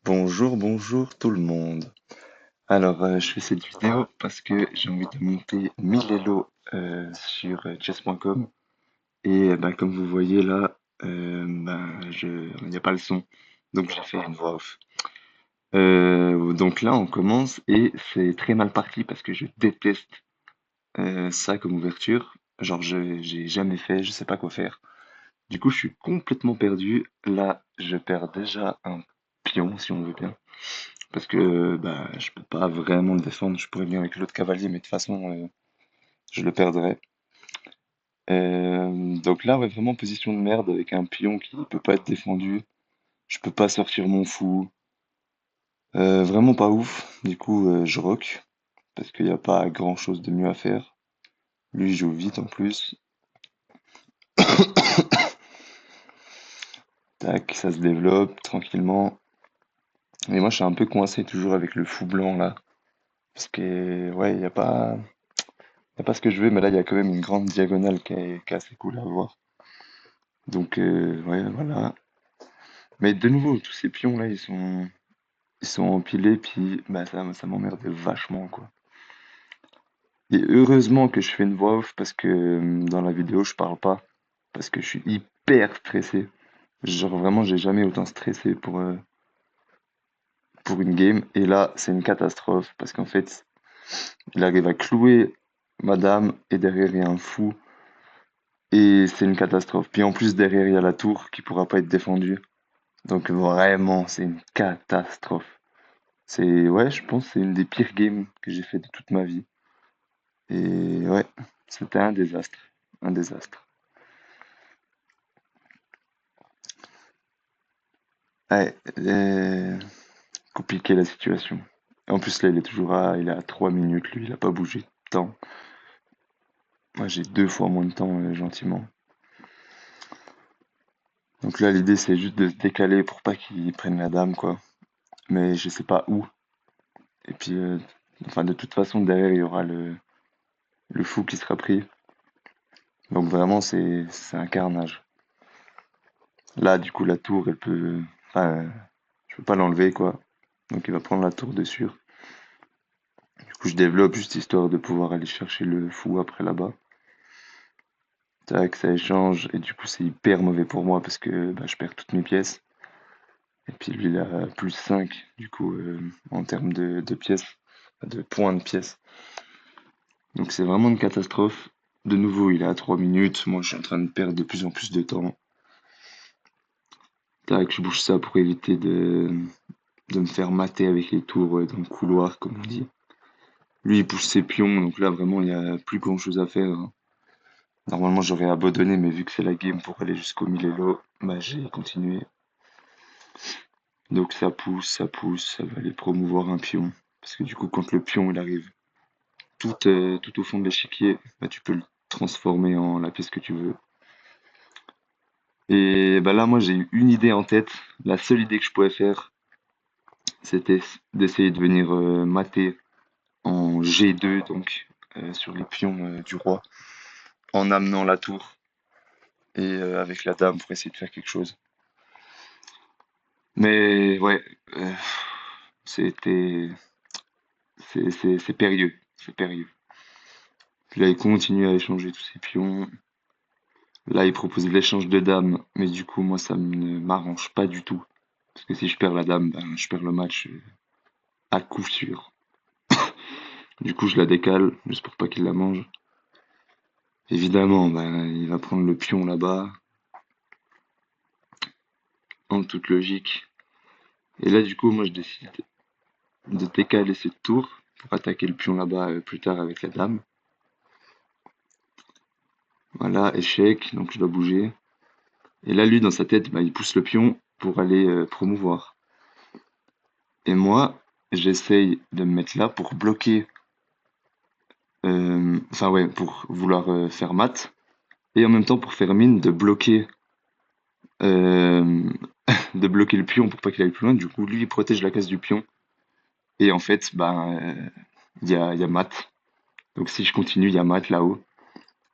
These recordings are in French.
Bonjour, bonjour tout le monde. Alors, je fais cette vidéo parce que j'ai envie de monter 1000 Elo sur chess.com et comme vous voyez là, il n'y a pas le son, donc j'ai fait une voix off. Donc là, on commence et c'est très mal parti parce que je déteste ça comme ouverture. Genre, j'ai jamais fait, je sais pas quoi faire. Du coup, je suis complètement perdu. Là, je perds déjà un pion, si on veut bien. Parce que je peux pas vraiment le défendre. Je pourrais bien avec l'autre cavalier, mais de toute façon, je le perdrais. Donc là, ouais, vraiment position de merde avec un pion qui peut pas être défendu. Je peux pas sortir mon fou. Vraiment pas ouf. Du coup, je rock. Parce qu'il n'y a pas grand chose de mieux à faire. Lui, il joue vite en plus. Tac, ça se développe tranquillement. Et moi, je suis un peu coincé toujours avec le fou blanc là. Parce que, ouais, y a pas ce que je veux, mais là, il y a quand même une grande diagonale qui est assez cool à voir. Donc, ouais, voilà. Mais de nouveau, tous ces pions là, ils sont empilés, puis ça m'emmerde vachement, quoi. Et heureusement que je fais une voix off parce que dans la vidéo, je parle pas. Parce que je suis hyper stressé. Genre vraiment, j'ai jamais autant stressé pour une game. Et là, c'est une catastrophe parce qu'en fait, il arrive à clouer madame et derrière, il y a un fou. Et c'est une catastrophe. Puis en plus, derrière, il y a la tour qui pourra pas être défendue. Donc vraiment, c'est une catastrophe. C'est, ouais, je pense que c'est une des pires games que j'ai fait de toute ma vie. Et ouais, c'était un désastre. Un désastre. Ouais, compliqué la situation. En plus, là, il est à 3 minutes, lui, il a pas bougé de temps. Moi, j'ai deux fois moins de temps, gentiment. Donc là, l'idée, c'est juste de se décaler pour pas qu'il prenne la dame, quoi. Mais je sais pas où. Et puis, enfin, de toute façon, derrière, il y aura le fou qui sera pris. Donc vraiment, c'est un carnage. Là, du coup, la tour, elle peut... Enfin, je peux pas l'enlever, quoi. Donc il va prendre la tour dessus. Du coup, je développe juste histoire de pouvoir aller chercher le fou après là-bas. Tac, ça échange. Et du coup, c'est hyper mauvais pour moi parce que je perds toutes mes pièces. Et puis lui, il a plus 5 du coup, en termes de pièces, de points de pièces. Donc c'est vraiment une catastrophe. De nouveau, il est à 3 minutes. Moi, je suis en train de perdre de plus en plus de temps. Tac, je bouge ça pour éviter de me faire mater avec les tours dans le couloir, comme on dit. Lui, il pousse ses pions, donc là, vraiment, il n'y a plus grand-chose à faire, hein. Normalement, j'aurais abandonné, mais vu que c'est la game pour aller jusqu'au 1000 elo, j'ai continué. Donc ça pousse, ça va aller promouvoir un pion. Parce que du coup, quand le pion, il arrive tout au fond de l'échiquier, tu peux le transformer en la pièce que tu veux. Et là, moi, j'ai eu une idée en tête. La seule idée que je pouvais faire, c'était d'essayer de venir mater en G2, donc sur les pions du roi, en amenant la tour et avec la dame pour essayer de faire quelque chose. Mais ouais, euh, c'était, c'est périlleux, c'est périlleux. Puis là, il continue à échanger tous ses pions. Là, il propose l'échange de dames, mais du coup, moi, ça ne m'arrange pas du tout. Parce que si je perds la dame, je perds le match à coup sûr. Du coup, je la décale, juste pour pas qu'il la mange. Évidemment, il va prendre le pion là-bas, en toute logique. Et là, du coup, moi, je décide de décaler cette tour pour attaquer le pion là-bas plus tard avec la dame. Voilà, échec, donc je dois bouger. Et là, lui, dans sa tête, il pousse le pion pour aller promouvoir. Et moi, j'essaye de me mettre là pour bloquer, enfin ouais, pour vouloir faire mat, et en même temps pour faire mine de bloquer, euh, de bloquer le pion pour pas qu'il aille plus loin. Du coup, lui, il protège la case du pion. Et en fait, il y a mat. Donc si je continue, il y a mat là-haut.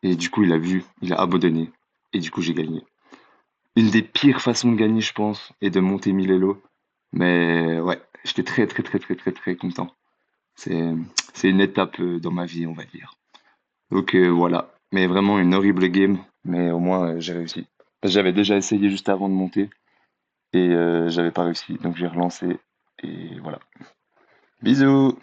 Et du coup, il a vu, il a abandonné. Et du coup, j'ai gagné. Une des pires façons de gagner, je pense, est de monter 1000 elo. Mais ouais, j'étais très très très très très très content. C'est c'est une étape dans ma vie, on va dire. Donc voilà. Mais vraiment une horrible game, mais au moins j'ai réussi. Parce que j'avais déjà essayé juste avant de monter et j'avais pas réussi, donc j'ai relancé et voilà. Bisous!